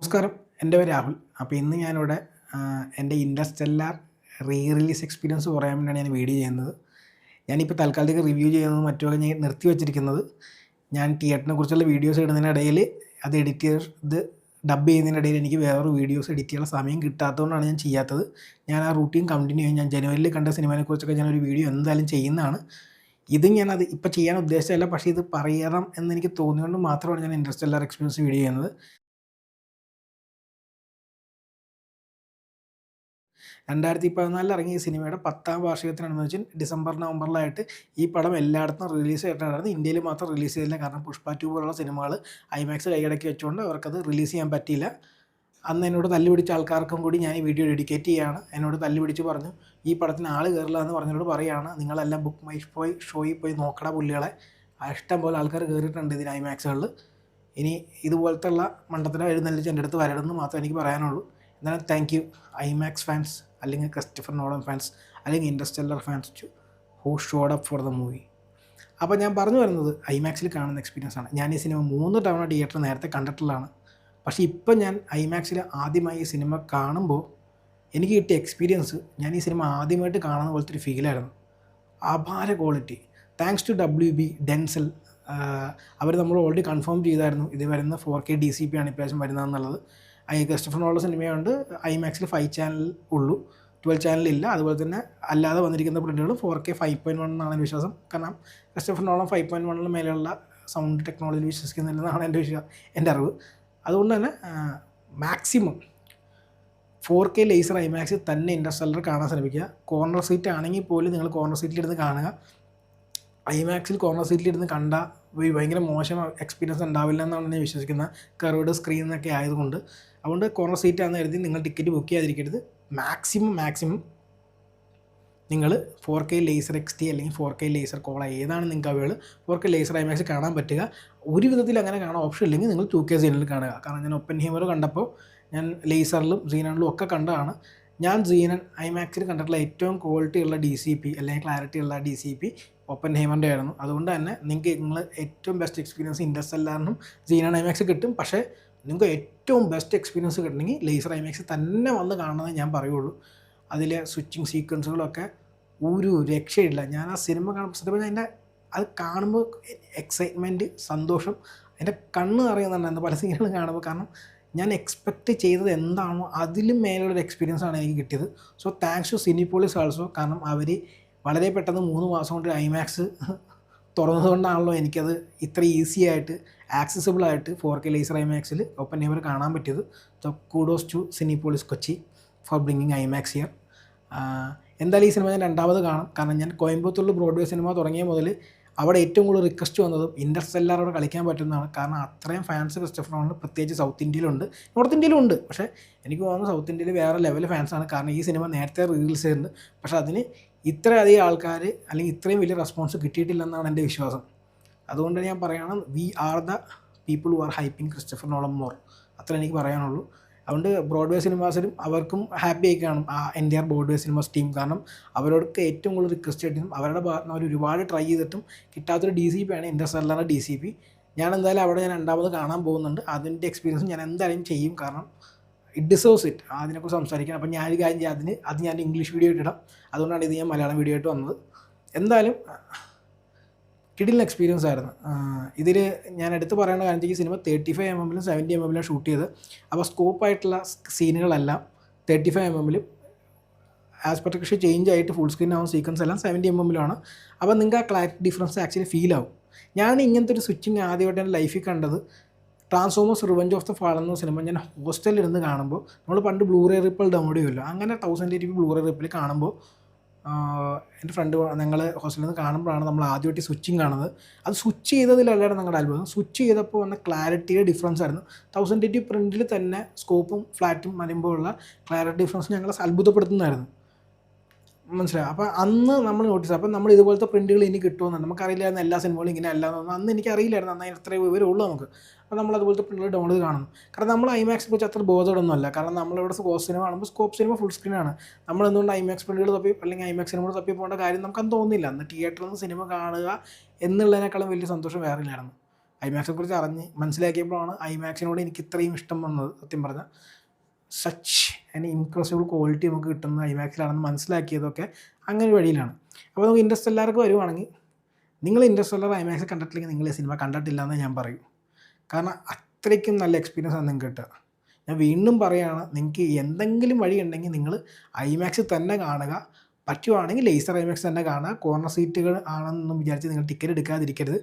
നമസ്കാരം, എൻ്റെ പേര് രാഹുൽ. അപ്പോൾ ഇന്ന് ഞാനിവിടെ എൻ്റെ ഇൻ്റർസ്റ്റെല്ലാർ റിലീസ് എക്സ്പീരിയൻസ് പറയാൻ വേണ്ടിയാണ് ഞാൻ വീഡിയോ ചെയ്യുന്നത്. ഞാനിപ്പോൾ തൽക്കാലത്തേക്ക് റിവ്യൂ ചെയ്യുന്നതും മറ്റുമൊക്കെ ഞാൻ നിർത്തി വച്ചിരിക്കുന്നത്. ഞാൻ തിയേറ്ററിനെ കുറിച്ചുള്ള വീഡിയോസ് ഇടുന്നതിനിടയിൽ അത് ഡബ് ചെയ്യുന്നതിനിടയിൽ എനിക്ക് വേറൊരു വീഡിയോസ് എഡിറ്റ് ചെയ്യാനുള്ള സമയം കിട്ടാത്തതുകൊണ്ടാണ് ഞാൻ ചെയ്യാത്തത്. ഞാൻ ആ റൂട്ടീൻ കണ്ടിന്യൂ ചെയ്യും. ഞാൻ ജനുവരിയിൽ കണ്ട സിനിമയെക്കുറിച്ചൊക്കെ ഞാനൊരു വീഡിയോ എന്തായാലും ചെയ്യുന്നതാണ്. ഞാനത് ഇപ്പോൾ ചെയ്യാൻ ഉദ്ദേശിച്ചതല്ല, പക്ഷേ ഇത് പറയണം എന്നെനിക്ക് തോന്നിയതുകൊണ്ട് മാത്രമാണ് ഞാൻ ഇൻ്റർസ്റ്റെല്ലാർ എക്സ്പീരിയൻസ് വീഡിയോ ചെയ്യുന്നത്. 2014 ഇറങ്ങിയ സിനിമയുടെ 10ാം വാർഷികത്തിനനുബന്ധിച്ച് ഡിസംബർ നവംബറിലായിട്ട് ഈ പടം എല്ലായിടത്തും റിലീസ് ചെയ്തിട്ടുണ്ടായിരുന്നു. ഇന്ത്യയിൽ മാത്രം റിലീസ് ചെയ്തില്ല. കാരണം പുഷ്പ 2 പോലുള്ള സിനിമകൾ ഐമാക്സ് കൈയടക്കി വെച്ചുകൊണ്ട് അവർക്കത് റിലീസ് ചെയ്യാൻ പറ്റിയില്ല. അന്ന് എന്നോട് തല്ലുപിടിച്ച ആൾക്കാർക്കും കൂടി ഞാൻ ഈ വീഡിയോ ഡെഡിക്കേറ്റ് ചെയ്യുകയാണ്. എന്നോട് തല്ലുപിടിച്ച് പറഞ്ഞു, ഈ പടത്തിന് ആൾ കയറില്ല എന്ന് പറഞ്ഞവരോട് പറയുകയാണ്, നിങ്ങളെല്ലാം ബുക്ക് മൈ ഷോയിൽ പോയി നോക്കട പുള്ളികളെ. ഇഷ്ടം പോലെ ആൾക്കാർ കയറിയിട്ടുണ്ട് ഇതിന് ഐമാക്സുകളിൽ. ഇനി ഇതുപോലത്തെ ഉള്ള മണ്ടത്തിനെ എഴുന്നള്ളിച്ച് എൻ്റെ അടുത്ത് വരണമെന്ന് മാത്രമേ എനിക്ക് പറയാനുള്ളൂ. എന്നാലും താങ്ക് യു ഐമാക്സ് ഫാൻസ്, അല്ലെങ്കിൽ ക്രിസ്റ്റഫർ നോളൻ ഫാൻസ്, അല്ലെങ്കിൽ Interstellar fans who showed up for the movie. അപ്പോൾ ഞാൻ പറഞ്ഞു വരുന്നത് ഐമാക്സിൽ കാണുന്ന എക്സ്പീരിയൻസ് ആണ്. ഞാൻ ഈ സിനിമ 3 തവണ തിയേറ്റർ നേരത്തെ കണ്ടിട്ടുള്ളതാണ്. പക്ഷേ ഇപ്പം ഞാൻ ഐമാക്സിൽ ആദ്യമായി ഈ സിനിമ കാണുമ്പോൾ എനിക്ക് കിട്ടിയ എക്സ്പീരിയൻസ്, ഞാൻ ഈ സിനിമ ആദ്യമായിട്ട് കാണുന്ന പോലത്തെ ഒരു ഫീലായിരുന്നു. അപാര quality. Thanks to WB Denzel. അവർ നമ്മൾ ഓൾറെഡി കൺഫേം ചെയ്തായിരുന്നു ഇത് വരുന്ന 4K DCP ആണ് ഇപ്രാവശ്യം വരുന്നതെന്നുള്ളത്. ക്രിസ്റ്റഫർ നോളൻ സിനിമയുണ്ട്. ഐമാക്സിൽ 5 ചാനൽ ഉള്ളൂ, 12 ചാനലില്ല. അതുപോലെ തന്നെ അല്ലാതെ വന്നിരിക്കുന്ന പ്രിൻ്റുകൾ 4K 5.1 എന്നാണ് എൻ്റെ വിശ്വാസം. കാരണം ക്രിസ്റ്റഫർ നോളൻ 5.1 മേലെയുള്ള സൗണ്ട് ടെക്നോളജി വിശ്വസിക്കുന്നില്ലെന്നാണ് എൻ്റെ അറിവ്. അതുകൊണ്ട് തന്നെ മാക്സിമം 4K ലേസർ ഐമാക്സിൽ തന്നെ ഇൻ്റർസ്റ്റെല്ലർ കാണാൻ ശ്രമിക്കുക. കോർണർ സീറ്റ് ആണെങ്കിൽ പോലും നിങ്ങൾ കോർണർ സീറ്റിലിരുന്ന് കാണുക. ഐമാക്സിൽ കോർണർ സീറ്റിലിരുന്ന് കണ്ട ഭയങ്കര മോശം എക്സ്പീരിയൻസ് ഉണ്ടാവില്ല എന്നാണ് ഞാൻ വിശ്വസിക്കുന്നത്, കർവ്ഡ് സ്ക്രീൻ എന്നൊക്കെ ആയതുകൊണ്ട്. അതുകൊണ്ട് കോർണർ സീറ്റാണെന്ന് കരുതി നിങ്ങൾ ടിക്കറ്റ് ബുക്ക് ചെയ്യാതിരിക്കരുത്. മാക്സിമം നിങ്ങൾ 4K ലേസർ XT അല്ലെങ്കിൽ 4K ലേസർ കോള ഏതാണ് നിങ്ങൾക്ക് അവൈലബിൾ, 4K ലേസർ ഐമാക്സ് കാണാൻ പറ്റുക. ഒരു വിധത്തിൽ അങ്ങനെ കാണാൻ ഓപ്ഷൻ ഇല്ലെങ്കിൽ നിങ്ങൾ 2K സീനിൽ കാണുക. കാരണം ഞാൻ ഒപ്പൻഹൈമർ കണ്ടപ്പോൾ ഞാൻ ലേസറിലും സീനണിലും ഒക്കെ കണ്ടതാണ്. ഞാൻ സീനൺ ഐമാക്സിൽ കണ്ടിട്ടുള്ള ഏറ്റവും ക്വാളിറ്റി ഉള്ള DCP അല്ലെങ്കിൽ ക്ലാരിറ്റി ഉള്ള DCP ഒപ്പൻഹൈമറിൻ്റെ ആയിരുന്നു. അതുകൊണ്ട് തന്നെ നിങ്ങൾ ഏറ്റവും ബെസ്റ്റ് എക്സ്പീരിയൻസ് ഇൻ്റർസ്റ്റെല്ലാറിനും സീനൺ ഐമാക്സ് കിട്ടും. പക്ഷേ നിങ്ങൾക്ക് ഏറ്റവും ബെസ്റ്റ് എക്സ്പീരിയൻസ് കിട്ടണമെങ്കിൽ ലേസർ ഐമാക്സ് തന്നെ വന്ന് കാണണമെന്ന് ഞാൻ പറയുള്ളൂ. അതിലെ സ്വിച്ചിങ് സീക്വൻസുകളൊക്കെ ഒരു രക്ഷയില്ല. ഞാൻ ആ സിനിമ ഞാൻ അത് കാണുമ്പോൾ എക്സൈറ്റ്മെൻറ്റ്, സന്തോഷം, എൻ്റെ കണ്ണ് അറിയുന്നുണ്ടായിരുന്നു പല സീനുകൾ കാണുമ്പോൾ. കാരണം ഞാൻ എക്സ്പെക്റ്റ് ചെയ്തത് എന്താണോ അതിലും മേലുള്ളൊരു എക്സ്പീരിയൻസ് ആണ് എനിക്ക് കിട്ടിയത്. So thanks to Cinepolis also. കാരണം അവർ വളരെ പെട്ടെന്ന് 3 മാസം കൊണ്ട് ഐമാക്സ് തുറന്നതുകൊണ്ടാണല്ലോ എനിക്കത് ഇത്ര ഈസി ആയിട്ട് ആക്സസിബിളായിട്ട് 4K ലേസർ ഐമാക്സിൽ ഒപ്പൻഹൈമർ കാണാൻ പറ്റിയത്. So kudos to Cinepolis Kochi for bringing IMAX here. എന്തായാലും ഈ സിനിമ ഞാൻ രണ്ടാമത് കാണും. കാരണം ഞാൻ കോയമ്പത്തൂരിൽ ബ്രോഡ്വേ സിനിമ തുടങ്ങിയ മുതൽ അവിടെ ഏറ്റവും കൂടുതൽ റിക്വസ്റ്റ് വന്നതും ഇൻ്റർസ്റ്റെല്ലാറോട് കളിക്കാൻ പറ്റുന്നതാണ്. കാരണം അത്രയും ഫാൻസ് ക്രിസ്റ്റഫർ നോളൻ പ്രത്യേകിച്ച് സൗത്ത് ഇന്ത്യയിലുണ്ട്, നോർത്ത് ഇന്ത്യയിലും ഉണ്ട്. പക്ഷേ എനിക്ക് തോന്നുന്നു സൗത്ത് ഇന്ത്യയിൽ വേറെ ലെവൽ ഫാൻസാണ്. കാരണം ഈ സിനിമ നേരത്തെ റിലീസ് ചെയ്തിട്ടുണ്ട്, പക്ഷേ അതിന് ഇത്രയധികം ആൾക്കാർ അല്ലെങ്കിൽ ഇത്രയും വലിയ റെസ്പോൺസ് കിട്ടിയിട്ടില്ലെന്നാണ് എൻ്റെ വിശ്വാസം. അതുകൊണ്ട് ഞാൻ പറയുകയാണ്, we are the people who are hyping Christopher Nolan more. അത്ര എനിക്ക് പറയാനുള്ളൂ. അതുകൊണ്ട് ബ്രോഡ്വേ സിനിമാസിലും അവർക്കും ഹാപ്പി ആയി കാണും ആ എൻ്റയർ ബ്രോഡ്വേ സിനിമാസ് ടീം. കാരണം അവരോടൊക്കെ ഏറ്റവും കൂടുതൽ റിക്വസ്റ്റ് ആയിട്ടും അവരുടെ ഭാഗത്ത് അവർ ഒരുപാട് ട്രൈ ചെയ്തിട്ടും കിട്ടാത്തൊരു DCP ആണ് ഇൻ്റർസ്റ്റെല്ലാറിൻ്റെ DCP. ഞാൻ എന്തായാലും അവിടെ ഞാൻ രണ്ടാമത് കാണാൻ പോകുന്നുണ്ട്. അതിൻ്റെ എക്സ്പീരിയൻസ് ഞാൻ എന്തായാലും ചെയ്യും. കാരണം ഇറ്റ് ഡിസേർവ്സ് ഇറ്റ്. അതിനെക്കുറിച്ച് സംസാരിക്കണം. അപ്പം ഞാനൊരു കാര്യം ചെയ്യാം, അത് ഞാൻ ഇംഗ്ലീഷ് വീഡിയോ ആയിട്ട് ഇടാം. അതുകൊണ്ടാണ് ഇത് ഞാൻ മലയാളം വീഡിയോ ആയിട്ട് വന്നത്. എന്തായാലും കിടിലൻ എക്സ്പീരിയൻസ് ആയിരുന്നു. ഇതിൽ ഞാൻ എടുത്ത് പറയേണ്ട കാര്യം, ഈ സിനിമ 35mm 70mm ഷൂട്ട് ചെയ്ത്. അപ്പോൾ സ്കോപ്പായിട്ടുള്ള സീനുകളെല്ലാം 35mm ആസ്പെക്ട് റേഷ്യോ ചേഞ്ച് ആയിട്ട് ഫുൾ സ്ക്രീൻ ആവുന്ന സീക്വൻസ് എല്ലാം 70mm. അപ്പോൾ നിങ്ങൾക്ക് ആ ക്ലാരിറ്റി ഡിഫറൻസ് ആക്ച്വലി ഫീൽ ആവും. ഞാൻ ഇങ്ങനത്തെ ഒരു സ്വിച്ചിങ് ആദ്യമായിട്ട് എൻ്റെ ലൈഫിൽ കണ്ടത് transformers revenge of the fall എന്ന സിനിമ ഞാൻ ഹോസ്റ്റലിൽ ഇരുന്ന് കാണുമ്പോൾ, നമ്മൾ പണ്ട് ബ്ലൂറേ റിപ്പിൾ ഡൗൺലോഡ് ചെയ്യുമല്ലോ, അങ്ങനെ 1080p ബ്ലൂറേ റിപ്പിൽ കാണുമ്പോൾ എൻ്റെ ഫ്രണ്ട് ഞങ്ങൾ ഹോസ്റ്റലിൽ നിന്ന് കാണുമ്പോഴാണ് നമ്മൾ ആദ്യമായിട്ട് സ്വിച്ചിങ് കാണുന്നത്. അത് സ്വിച്ച് ചെയ്തതിലല്ലായിരുന്നു ഞങ്ങളുടെ അത്ഭുതം, സ്വിച്ച് ചെയ്തപ്പോൾ വന്ന ക്ലാരിറ്റിയുടെ ഡിഫറൻസ് ആയിരുന്നു. 1080p പ്രിൻറ്റിൽ തന്നെ സ്കോപ്പും ഫ്ലാറ്റും വരുമ്പോഴുള്ള ക്ലാരിറ്റി ഡിഫറൻസ് ഞങ്ങളെ അത്ഭുതപ്പെടുത്തുന്നതായിരുന്നു. മനസ്സിലായി. അപ്പോൾ അന്ന് നമ്മൾ നോട്ടീസ്, അപ്പം നമ്മൾ ഇതുപോലത്തെ പ്രിൻറ്റുകൾ ഇനി കിട്ടുമെന്ന് നമുക്കറിയില്ലായിരുന്നു. എല്ലാ സിനിമകളും ഇങ്ങനെ അല്ലാന്ന് അന്ന് എനിക്കറിയില്ലായിരുന്നു. അന്ന് അത്രയും വിവരമുള്ളൂ നമുക്ക്. അപ്പോൾ നമ്മൾ അതുപോലത്തെ പ്രിൻറ്റുകൾ ഡൗൺലോഡ് കാണുന്നു. കാരണം നമ്മൾ ഐമാക്സിനെ കുറിച്ച് അത്ര ബോധമൊന്നുമല്ല. കാരണം നമ്മളിവിടെ സ്കോപ്പ് സിനിമ കാണുമ്പോൾ സ്കോപ്പ് സിനിമ ഫുൾ സ്ക്രീനാണ്. നമ്മളെന്തുകൊണ്ട് ഐമാക്സ് പ്രിൻറ്റുകൾ തപ്പി അല്ലെങ്കിൽ ഐമാക്സ് സിനിമ തപ്പി പോകേണ്ട കാര്യം നമുക്കന്ന് തോന്നുന്നില്ല. അന്ന് തിയേറ്ററിൽ നിന്ന് സിനിമ കാണുക എന്നുള്ളതിനേക്കാളും വലിയ സന്തോഷം വേറെ ഇല്ലായിരുന്നു. ഐമാക്സിനെ കുറിച്ച് മനസ്സിലാക്കിയപ്പോഴാണ് ഐമാക്സിനോട് എനിക്ക് ഇത്രയും ഇഷ്ടം വന്നത്. സത്യം പറഞ്ഞാൽ സച്ച് ആൻഡ് ഇൻക്രെഡിബിൾ ക്വാളിറ്റി നമുക്ക് കിട്ടുന്നത് ഐമാക്സിലാണെന്ന് മനസ്സിലാക്കിയതൊക്കെ അങ്ങനെ ഒരു വഴിയിലാണ്. അപ്പോൾ നമുക്ക് ഇൻട്രസ്റ്റെല്ലാർക്ക് വരുവാണെങ്കിൽ, നിങ്ങൾ ഇൻട്രസ്റ്റെല്ലാർ ഐമാക്സ് കണ്ടിട്ടില്ലെങ്കിൽ നിങ്ങൾ ഈ സിനിമ കണ്ടിട്ടില്ല എന്ന് ഞാൻ പറയും. കാരണം അത്രയ്ക്കും നല്ല എക്സ്പീരിയൻസ് ആണ് നിങ്ങൾക്ക് കിട്ടുക. ഞാൻ വീണ്ടും പറയുകയാണ്, നിങ്ങൾക്ക് എന്തെങ്കിലും വഴി ഉണ്ടെങ്കിൽ നിങ്ങൾ ഐമാക്സ് തന്നെ കാണുക. പറ്റുവാണെങ്കിൽ ലേസർ ഐമാക്സ് തന്നെ കാണുക. കോർണർ സീറ്റുകൾ ആണെന്നൊന്നും വിചാരിച്ച് നിങ്ങൾ ടിക്കറ്റ് എടുക്കാതിരിക്കരുത്.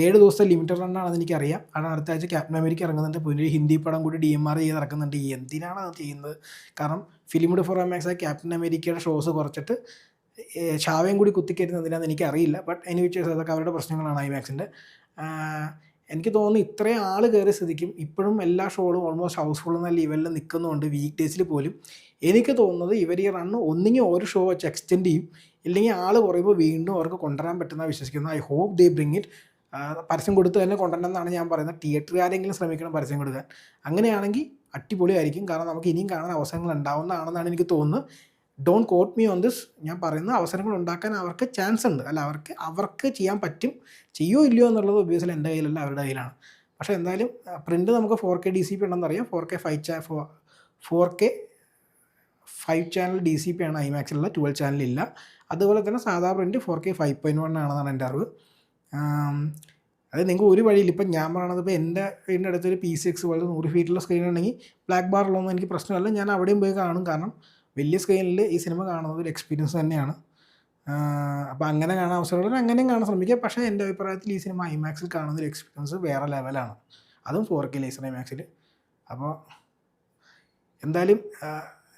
7 ദിവസത്തെ ലിമിറ്റഡ് റണ്ണാണെന്ന് എനിക്കറിയാം. കാരണം അടുത്ത ആഴ്ച ക്യാപ്റ്റൻ അമേരിക്ക ഇറങ്ങുന്നുണ്ട്. പിന്നെ ഒരു ഹിന്ദി പടം കൂടി DMR ചെയ്ത് ഇറക്കുന്നുണ്ട്. എന്തിനാണ് അത് ചെയ്യുന്നത്? കാരണം ഫിലിംഡ് ഫോർ ഐമാക്സ് ക്യാപ്റ്റൻ അമേരിക്കയുടെ ഷോസ് കുറച്ചിട്ട് ഷാവയും കൂടി കുത്തിക്കയറ്റുന്നത് എന്തിനാണെന്ന് എനിക്കറിയില്ല. ബട്ട് എനിവേസ് അതൊക്കെ അവരുടെ പ്രശ്നങ്ങളാണ് ഐമാക്സിൻ്റെ. എനിക്ക് തോന്നുന്നു ഇത്രയും ആൾ കയറിയ സ്ഥിതിക്കും ഇപ്പോഴും എല്ലാ ഷോകളും ഓൾമോസ്റ്റ് ഹൗസ്ഫുൾ എന്ന ലെവലിൽ നിൽക്കുന്നുണ്ട്. വീക്ക് ഡേയ്സിൽ പോലും എനിക്ക് തോന്നുന്നത് ഇവർ ഈ റണ്ണ് ഒന്നെങ്കിൽ ഒരു ഷോ വെച്ച് എക്സ്റ്റെൻഡ് ചെയ്യും, ഇല്ലെങ്കിൽ ആൾ കുറയുമ്പോൾ വീണ്ടും അവർക്ക് കൊണ്ടുവരാൻ പറ്റുന്ന വിശ്വസിക്കുന്നു. I hope they bring it. പരസ്യം കൊടുത്ത് തന്നെ കൊണ്ടുവരണമെന്നാണ് ഞാൻ പറയുന്നത്. തിയേറ്ററുകാരെങ്കിലും ശ്രമിക്കണം പരസ്യം കൊടുക്കാൻ. അങ്ങനെയാണെങ്കിൽ അടിപൊളിയായിരിക്കും. കാരണം നമുക്ക് ഇനിയും കാണാൻ അവസരങ്ങൾ ഉണ്ടാവുന്നതാണെന്നാണ് എനിക്ക് തോന്നുന്നത്. Don't quote me on this. ഞാൻ പറയുന്ന അവസരങ്ങൾ ഉണ്ടാക്കാൻ അവർക്ക് ചാൻസ് ഉണ്ട്. അല്ല, അവർക്ക് ചെയ്യാൻ പറ്റും. ചെയ്യുമോ ഇല്ലയോ എന്നുള്ളത് ഒബ്വിയസ്ലി എൻ്റെ കയ്യിലല്ല, അവരുടെ കയ്യിലാണ്. പക്ഷേ എന്തായാലും പ്രിൻ്റ് നമുക്ക് 4K DCP ഉണ്ടെന്നറിയാം. 4K 5 channel DCP ആണ് ഐമാക്സിലുള്ള, 12 ചാനലില്ല. അതുപോലെ തന്നെ സാധാ പ്രിൻറ്റ് 4K 5.1 ആണെന്നാണ് എൻ്റെ അറിവ്. അത് നിങ്ങൾക്ക് ഒരു വഴിയില്ല. ഇപ്പം ഞാൻ പറയണത്, ഇപ്പോൾ എൻ്റെ വീടിൻ്റെ അടുത്തൊരു PCX പോലെ 100 ഫീറ്റുള്ള സ്ക്രീൻ ഉണ്ടെങ്കിൽ ബ്ലാക്ക് ബാറിലൊന്നും എനിക്ക് പ്രശ്നമല്ല. ഞാൻ അവിടെയും പോയി കാണും. കാരണം വലിയ സ്ക്രീനിൽ ഈ സിനിമ കാണുന്നത് ഒരു എക്സ്പീരിയൻസ് തന്നെയാണ്. അപ്പോൾ അങ്ങനെ കാണാൻ അവസരമുള്ളവർ അങ്ങനെയും കാണാൻ ശ്രമിക്കുക. പക്ഷേ എൻ്റെ അഭിപ്രായത്തിൽ ഈ സിനിമ ഐമാക്സിൽ കാണുന്ന ഒരു എക്സ്പീരിയൻസ് വേറെ ലെവലാണ്. അതും 4K ലേസർ ഐമാക്സിൽ. അപ്പോൾ എന്തായാലും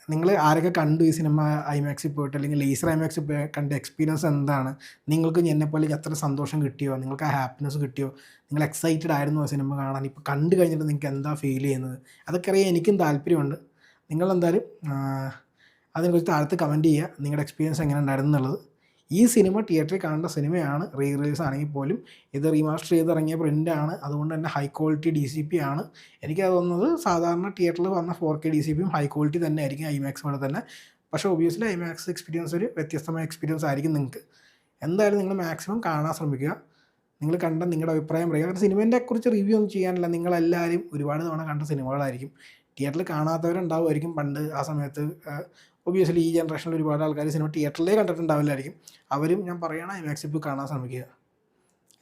നിങ്ങൾ ആരൊക്കെ കണ്ടു ഈ സിനിമ ഐമാക്സിൽ പോയിട്ട്, അല്ലെങ്കിൽ ലേസർ ഐമാക്സിൽ പോയി കണ്ട എക്സ്പീരിയൻസ് എന്താണ്? നിങ്ങൾക്ക് എന്നെപ്പോലെ എത്ര സന്തോഷം കിട്ടിയോ? നിങ്ങൾക്ക് ആ ഹാപ്പിനെസ് കിട്ടിയോ? നിങ്ങൾ എക്സൈറ്റഡ് ആയിരുന്നു ആ സിനിമ കാണാൻ? ഇപ്പോൾ കണ്ടു കഴിഞ്ഞിട്ട് നിങ്ങൾക്ക് എന്താ ഫീൽ ചെയ്യുന്നത്? അതൊക്കെ അറിയാൻ എനിക്കും താല്പര്യമുണ്ട്. നിങ്ങളെന്തായാലും അതിനെക്കുറിച്ച് താഴത്ത് കമൻറ്റ് ചെയ്യുക, നിങ്ങളുടെ എക്സ്പീരിയൻസ് എങ്ങനെ ഉണ്ടായിരുന്നു എന്നുള്ളത്. ഈ സിനിമ തിയേറ്ററിൽ കാണേണ്ട സിനിമയാണ്. റിലീസ് ആണെങ്കിൽ പോലും ഇത് റീമാസ്റ്റർ ചെയ്തിറങ്ങിയ പ്രിൻ്റാണ്. അതുകൊണ്ട് തന്നെ ഹൈ ക്വാളിറ്റി DCP ആണ്. എനിക്ക് തോന്നുന്നത് സാധാരണ തിയേറ്ററിൽ വന്ന 4K DCPയും ഹൈ ക്വാളിറ്റി തന്നെ ആയിരിക്കും ഐമാക്സ് പോലെ തന്നെ. പക്ഷേ ഒബ്വിയസ്ലി ഐമാക്സ് എക്സ്പീരിയൻസ് ഒരു വ്യത്യസ്തമായ എക്സ്പീരിയൻസ് ആയിരിക്കും നിങ്ങൾക്ക്. എന്തായാലും നിങ്ങൾ മാക്സിമം കാണാൻ ശ്രമിക്കുക. നിങ്ങൾ കണ്ട നിങ്ങളുടെ അഭിപ്രായം പറയുക. കാരണം സിനിമേൻ്റെ കുറിച്ച് റിവ്യൂ ഒന്നും ചെയ്യാനില്ല. നിങ്ങളെല്ലാവരും ഒരുപാട് തവണ കണ്ട സിനിമകളായിരിക്കും. തിയേറ്ററിൽ കാണാത്തവരുണ്ടാവുമായിരിക്കും. പണ്ട് ആ സമയത്ത് ഒബ്വിയസ്ലി ഈ ജനറേഷനിൽ ഒരുപാട് ആൾക്കാർ സിനിമ തിയേറ്ററിലേ കണ്ടിട്ടുണ്ടാവില്ലായിരിക്കും. അവരും ഞാൻ പറയുകയാണ് ഐമാക്സിൽ പോയി കാണാൻ ശ്രമിക്കുക.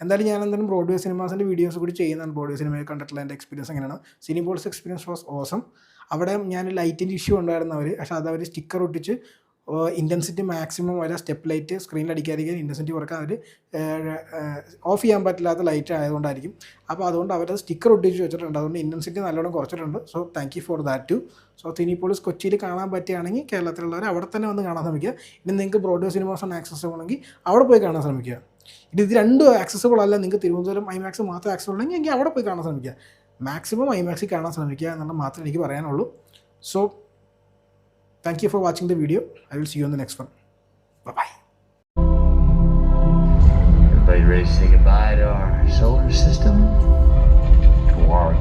എന്തായാലും ഞാൻ എന്തായാലും ബ്രോഡ്വേ സിനിമാസിൻ്റെ വീഡിയോസ് കൂടി ചെയ്യുന്നതാണ്. ബ്രോഡ്വേ സിനിമയിൽ കണ്ടിട്ടുള്ള എൻ്റെ എക്സ്പീരിയൻസ് എങ്ങനെയാണ്. സിനിപോൾസ് എക്സ്പീരിയൻസ് വാസ് ഓസം. അവിടെ ഞാൻ ലൈറ്റിൻ്റെ ഇഷ്യൂ ഉണ്ടായിരുന്നവർ, പക്ഷേ അത് അവർ സ്റ്റിക്കർ ഒട്ടിച്ച് ഇൻറ്റൻസിറ്റി മാക്സിമം വരെ സ്റ്റെപ്പ് ലൈറ്റ് സ്ക്രീനിൽ അടിക്കാതിരിക്കാൻ ഇൻറ്റൻസിറ്റി കുറക്കാൻ അവർ ഓഫ് ചെയ്യാൻ പറ്റില്ലാത്ത ലൈറ്റ് ആയതുകൊണ്ടായിരിക്കും. അപ്പോൾ അതുകൊണ്ട് അവരത് സ്റ്റിക്കർ ഒട്ടിച്ച് വെച്ചിട്ടുണ്ട്. അതുകൊണ്ട് ഇൻറ്റൻസിറ്റി നല്ലോണം കുറച്ചിട്ടുണ്ട്. So thank you for that too. So Cinepolis കൊച്ചിയിൽ കാണാൻ പറ്റുകയാണെങ്കിൽ കേരളത്തിലുള്ളവർ അവിടെ തന്നെ വന്ന് കാണാൻ ശ്രമിക്കുക. ഇനി നിങ്ങൾക്ക് ബ്രോഡ്വേ സിനിമാസ് ആണ് ആക്സസിബിൾ ആണെങ്കിൽ അവിടെ പോയി കാണാൻ ശ്രമിക്കുക. ഇത് രണ്ടും ആക്സസിബിൾ അല്ല, നിങ്ങൾക്ക് തിരുവനന്തപുരം ഐമാക്സ് മാത്രം ആക്സസിബിൾ ഉണ്ടെങ്കിൽ എങ്കിൽ അവിടെ പോയി കാണാൻ ശ്രമിക്കുക. മാക്സിമം ഐമാക്സിൽ കാണാൻ ശ്രമിക്കുക എന്നുള്ളത് മാത്രമേ എനിക്ക് പറയാനുള്ളൂ. So thank you for watching the video. I will see you on the next one. Bye-bye. Everybody ready to say goodbye to our solar system? To our